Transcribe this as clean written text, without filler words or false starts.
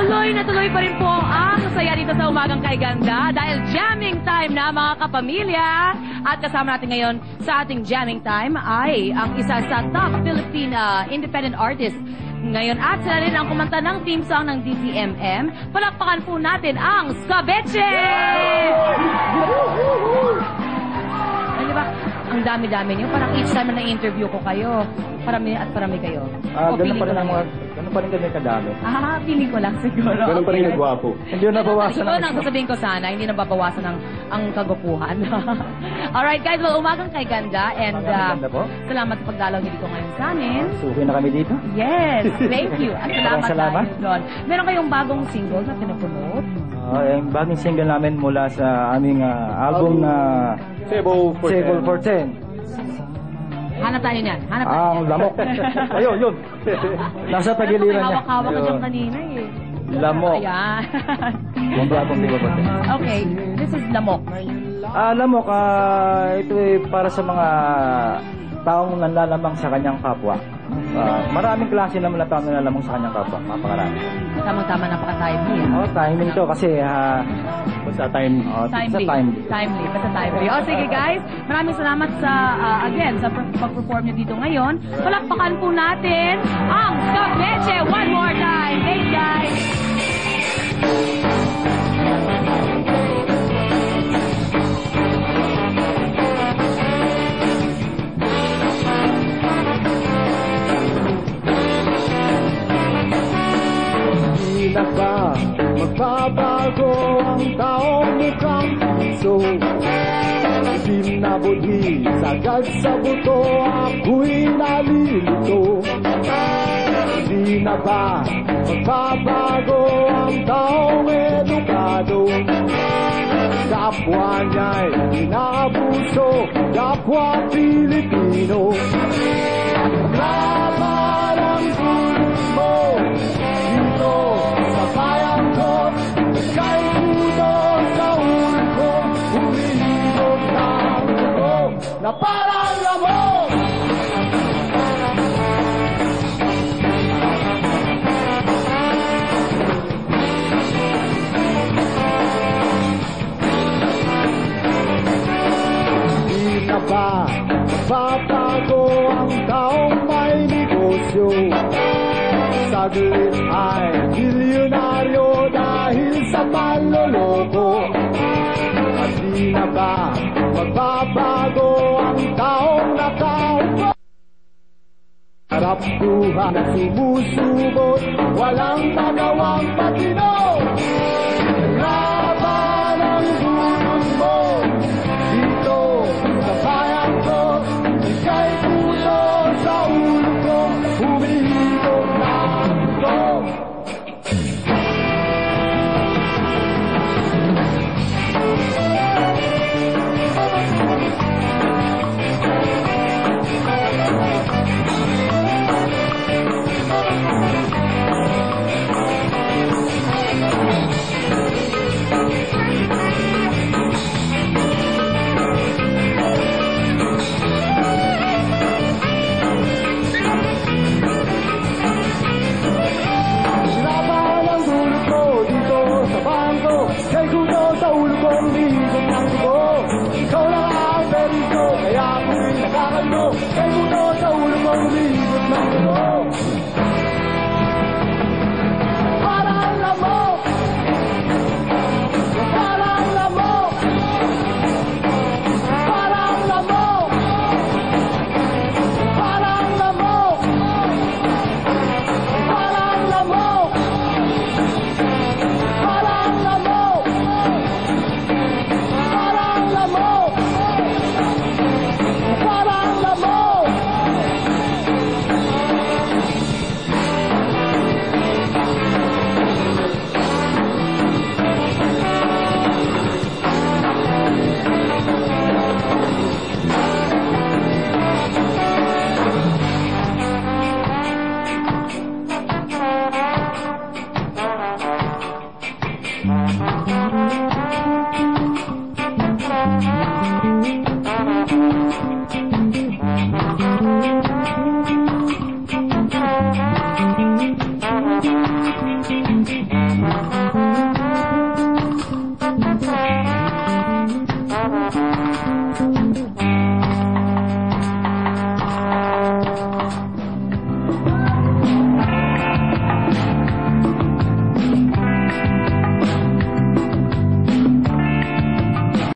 Tuloy na tuloy pa rin po ang saya dito sa Umagang Kay Ganda dahil jamming time na mga kapamilya. At kasama natin ngayon sa ating jamming time ay ang isa sa top Philippine independent artist ngayon at sila rin ang kumanta ng theme song ng DZMM. Palakpakan po natin ang Skabeche! Ano ba? Ang dami-dami niyo. Parang each time na na-interview ko kayo, parami at parami kayo. Ganun pa rin ang mga, ganun pa rin kami kadami. Feeling ko lang siguro. Ganun pa rin ang gwapo. Hindi na nabawasan Siguro nang sasabihin ko sana, hindi nababawasan ang kagupuhan. Alright guys, well, Umagang Kay Ganda and salamat sa pagdalaw niyo dito ngayon sa amin. Suki na kami dito. Yes, thank you. At Salamat. Doon. Meron kayong bagong single na pinapromote? Yung bagong single namin mula sa aming album na Table for 10. Hanap tayo niyan. Hanap tayo. Ang lamok. Ayun, yun. Nasa tagiliran niya. Hawak-hawak ka dyan kanina eh. Lamok. Ayan. Yung bagong Table for 10. Okay, this is Lamok. Lamok, ito ay para sa mga taong nanlalamang sa kanyang kapwa. Maraming klase naman na taong nanlalamang sa kanyang kapwa. Mapakarami. Tamang-tama, napaka-timely. Timing to kasi basta time. Timely. Basta timely. Sige guys, maraming salamat sa, again, sa pag-perform nyo dito ngayon. Palakpakan po natin ang Skabeche one more time. Thanks guys! Di na ba magbabago ang taong mukhang puso? Di na budhi, sagad sa buto, ako'y nalilito. Di na ba magbabago ang taong edukado? Kapwa niya'y inaabuso, kapwa Pilipino. Laban ang tulong mo dito sa bayan ko, kay puto sa ulo ko, humihilog na ako na parang lamok. Di na ba magbabago ang taong may negosyo? Saglit ay milyonaryo dahil sa panloloko. At di na ba magbabago ang taong nakaupo? Harap buhay na sumusubot, walang